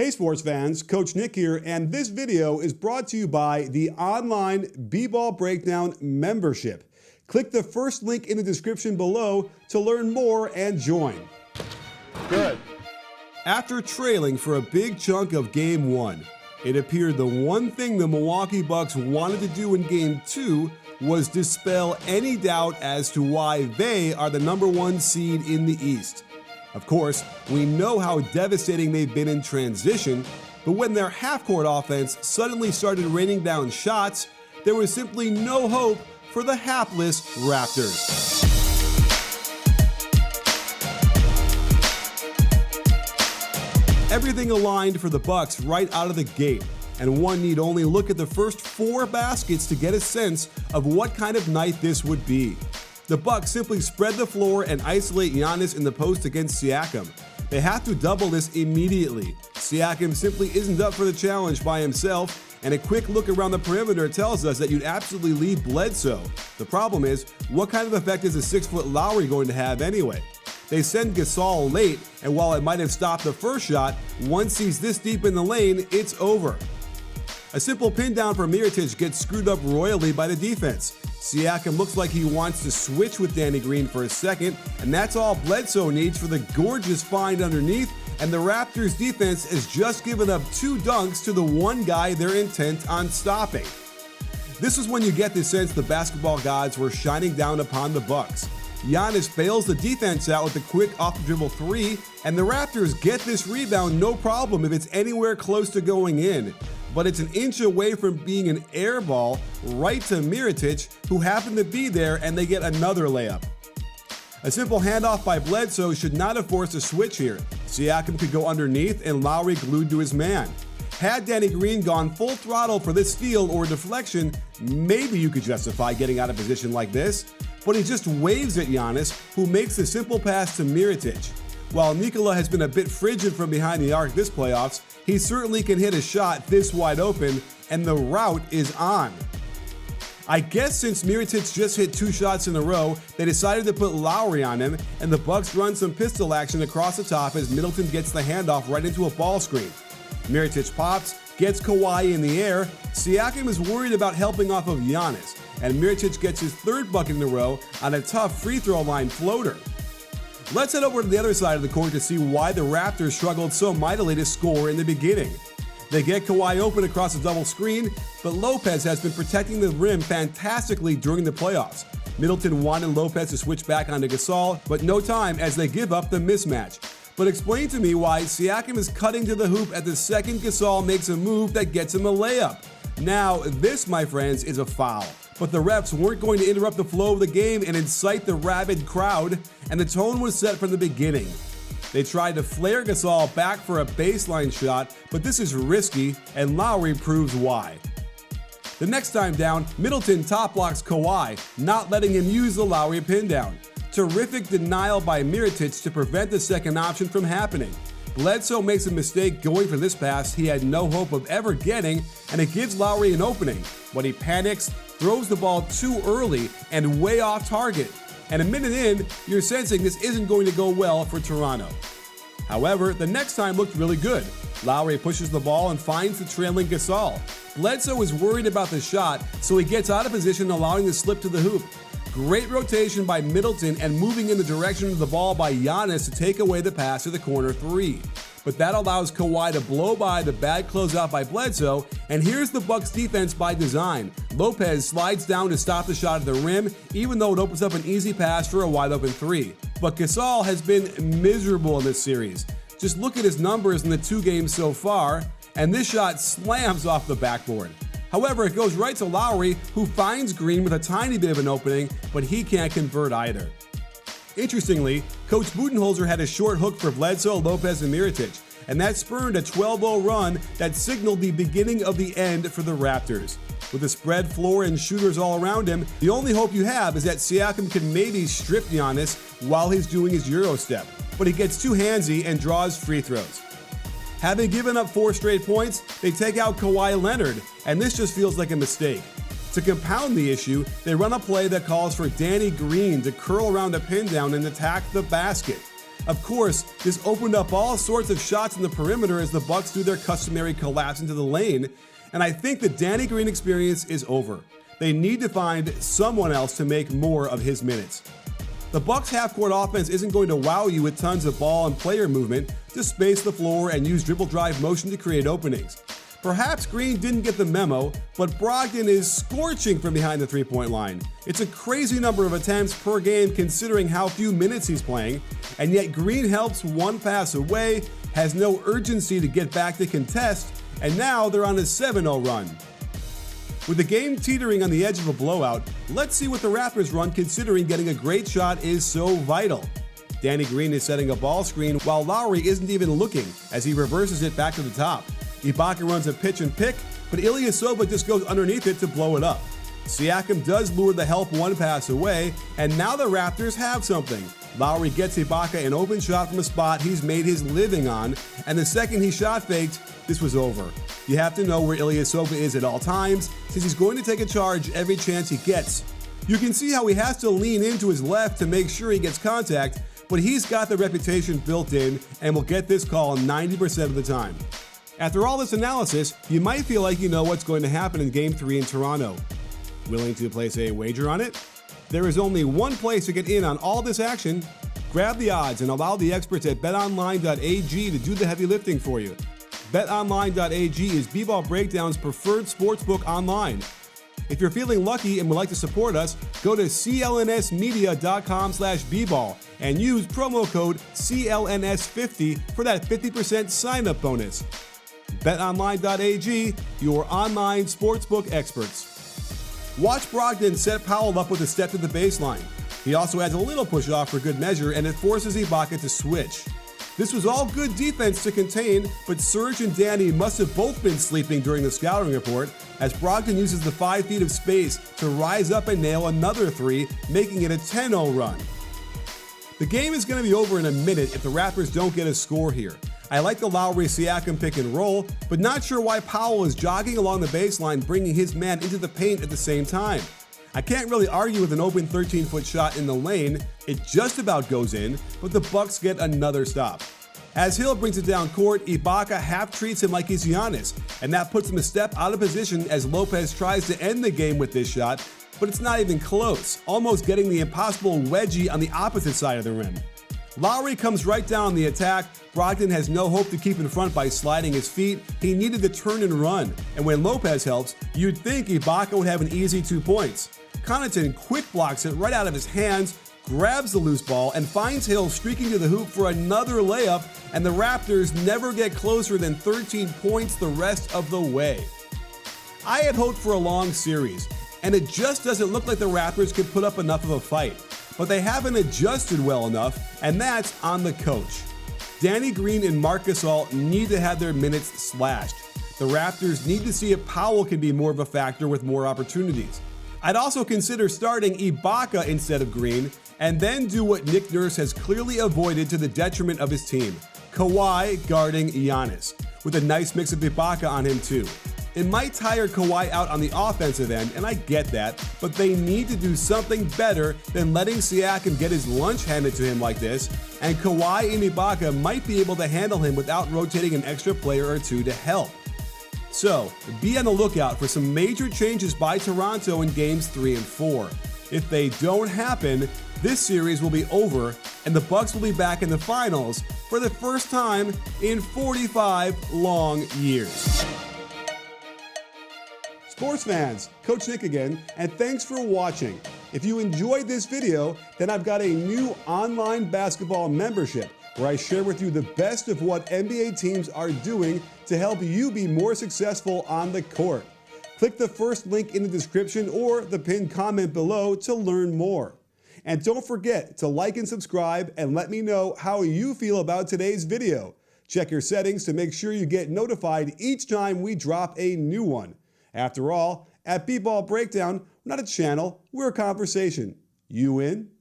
Hey sports fans, Coach Nick here, and this video is brought to you by the online BBallBreakdown membership. Click the first link in the description below to learn more and join. Good. After trailing for a big chunk of Game 1, it appeared the one thing the Milwaukee Bucks wanted to do in Game 2 was dispel any doubt as to why they are the #1 seed in the East. Of course, we know how devastating they've been in transition, but when their half-court offense suddenly started raining down shots, there was simply no hope for the hapless Raptors. Everything aligned for the Bucks right out of the gate, and one need only look at the first 4 baskets to get a sense of what kind of night this would be. The Bucks simply spread the floor and isolate Giannis in the post against Siakam. They have to double this immediately. Siakam simply isn't up for the challenge by himself, and a quick look around the perimeter tells us that you'd absolutely leave Bledsoe. The problem is, what kind of effect is a 6-foot Lowry going to have anyway? They send Gasol late, and while it might have stopped the first shot, once he's this deep in the lane, it's over. A simple pin down for Mirotic gets screwed up royally by the defense. Siakam looks like he wants to switch with Danny Green for a second, and that's all Bledsoe needs for the gorgeous find underneath, and the Raptors defense has just given up 2 dunks to the one guy they're intent on stopping. This is when you get the sense the basketball gods were shining down upon the Bucks. Giannis bails the defense out with a quick off-the-dribble 3, and the Raptors get this rebound no problem if it's anywhere close to going in. But it's an inch away from being an air ball right to Mirotic, who happened to be there, and they get another layup. A simple handoff by Bledsoe should not have forced a switch here. Siakam could go underneath and Lowry glued to his man. Had Danny Green gone full throttle for this steal or deflection, maybe you could justify getting out of position like this, but he just waves at Giannis, who makes the simple pass to Mirotic. While Nikola has been a bit frigid from behind the arc this playoffs, he certainly can hit a shot this wide open, and the route is on. I guess since Mirotic just hit 2 shots in a row, they decided to put Lowry on him, and the Bucks run some pistol action across the top as Middleton gets the handoff right into a ball screen. Mirotic pops, gets Kawhi in the air. Siakam is worried about helping off of Giannis, and Mirotic gets his 3rd bucket in a row on a tough free throw line floater. Let's head over to the other side of the court to see why the Raptors struggled so mightily to score in the beginning. They get Kawhi open across a double screen, but Lopez has been protecting the rim fantastically during the playoffs. Middleton wanted Lopez to switch back onto Gasol, but no time as they give up the mismatch. But explain to me why Siakam is cutting to the hoop at the second Gasol makes a move that gets him a layup. Now, this, my friends, is a foul. But the refs weren't going to interrupt the flow of the game and incite the rabid crowd, and the tone was set from the beginning. They tried to flare Gasol back for a baseline shot, but this is risky, and Lowry proves why. The next time down, Middleton top blocks Kawhi, not letting him use the Lowry pin down. Terrific denial by Mirotic to prevent the second option from happening. Bledsoe makes a mistake going for this pass he had no hope of ever getting, and it gives Lowry an opening, but he panics, throws the ball too early and way off target, and a minute in, you're sensing this isn't going to go well for Toronto. However, the next time looked really good. Lowry pushes the ball and finds the trailing Gasol. Bledsoe is worried about the shot, so he gets out of position, allowing the slip to the hoop. Great rotation by Middleton and moving in the direction of the ball by Giannis to take away the pass to the corner 3. But that allows Kawhi to blow by the bad closeout by Bledsoe, and here's the Bucks defense by design. Lopez slides down to stop the shot at the rim, even though it opens up an easy pass for a wide open 3. But Gasol has been miserable in this series. Just look at his numbers in the 2 games so far, and this shot slams off the backboard. However, it goes right to Lowry, who finds Green with a tiny bit of an opening, but he can't convert either. Interestingly, Coach Budenholzer had a short hook for Bledsoe, Lopez, and Mirotic, and that spurned a 12-0 run that signaled the beginning of the end for the Raptors. With a spread floor and shooters all around him, the only hope you have is that Siakam can maybe strip Giannis while he's doing his Euro step, but he gets too handsy and draws free throws. Having given up 4 straight points, they take out Kawhi Leonard, and this just feels like a mistake. To compound the issue, they run a play that calls for Danny Green to curl around a pin down and attack the basket. Of course, this opened up all sorts of shots in the perimeter as the Bucks do their customary collapse into the lane, and I think the Danny Green experience is over. They need to find someone else to make more of his minutes. The Bucks half-court offense isn't going to wow you with tons of ball and player movement to space the floor and use dribble drive motion to create openings. Perhaps Green didn't get the memo, but Brogdon is scorching from behind the three-point line. It's a crazy number of attempts per game considering how few minutes he's playing, and yet Green helps one pass away, has no urgency to get back to contest, and now they're on a 7-0 run. With the game teetering on the edge of a blowout, let's see what the Raptors run considering getting a great shot is so vital. Danny Green is setting a ball screen while Lowry isn't even looking as he reverses it back to the top. Ibaka runs a pitch and pick, but Ilyasova just goes underneath it to blow it up. Siakam does lure the help one pass away, and now the Raptors have something. Lowry gets Ibaka an open shot from a spot he's made his living on, and the second he shot faked, this was over. You have to know where Ilyasova is at all times, since he's going to take a charge every chance he gets. You can see how he has to lean into his left to make sure he gets contact, but he's got the reputation built in and will get this call 90% of the time. After all this analysis, you might feel like you know what's going to happen in Game 3 in Toronto. Willing to place a wager on it? There is only one place to get in on all this action. Grab the odds and allow the experts at betonline.ag to do the heavy lifting for you. Betonline.ag is BBallBreakdown's preferred sportsbook online. If you're feeling lucky and would like to support us, go to clnsmedia.com/bball and use promo code CLNS50 for that 50% sign-up bonus. BetOnline.ag, your online sportsbook experts. Watch Brogdon set Powell up with a step to the baseline. He also adds a little push-off for good measure, and it forces Ibaka to switch. This was all good defense to contain, but Serge and Danny must have both been sleeping during the scouting report, as Brogdon uses the 5 feet of space to rise up and nail another three, making it a 10-0 run. The game is going to be over in a minute if the Raptors don't get a score here. I like the Lowry-Siakam pick and roll, but not sure why Powell is jogging along the baseline, bringing his man into the paint at the same time. I can't really argue with an open 13-foot shot in the lane. It just about goes in, but the Bucks get another stop. As Hill brings it down court, Ibaka half treats him like he's Giannis, and that puts him a step out of position as Lopez tries to end the game with this shot, but it's not even close, almost getting the impossible wedgie on the opposite side of the rim. Lowry comes right down on the attack. Brogdon has no hope to keep in front by sliding his feet. He needed to turn and run, and when Lopez helps, you'd think Ibaka would have an easy 2 points. Connaughton quick blocks it right out of his hands, grabs the loose ball, and finds Hill streaking to the hoop for another layup, and the Raptors never get closer than 13 points the rest of the way. I had hoped for a long series, and it just doesn't look like the Raptors could put up enough of a fight. But they haven't adjusted well enough, and that's on the coach. Danny Green and Marc Gasol need to have their minutes slashed. The Raptors need to see if Powell can be more of a factor with more opportunities. I'd also consider starting Ibaka instead of Green, and then do what Nick Nurse has clearly avoided to the detriment of his team: Kawhi guarding Giannis, with a nice mix of Ibaka on him too. It might tire Kawhi out on the offensive end, and I get that, but they need to do something better than letting Siakam get his lunch handed to him like this, and Kawhi and Ibaka might be able to handle him without rotating an extra player or two to help. So, be on the lookout for some major changes by Toronto in Games 3 and 4. If they don't happen, this series will be over, and the Bucks will be back in the finals for the first time in 45 long years. Sports fans, Coach Nick again, and thanks for watching. If you enjoyed this video, then I've got a new online basketball membership where I share with you the best of what NBA teams are doing to help you be more successful on the court. Click the first link in the description or the pinned comment below to learn more. And don't forget to like and subscribe and let me know how you feel about today's video. Check your settings to make sure you get notified each time we drop a new one. After all, at BBallBreakdown, we're not a channel, we're a conversation. You in?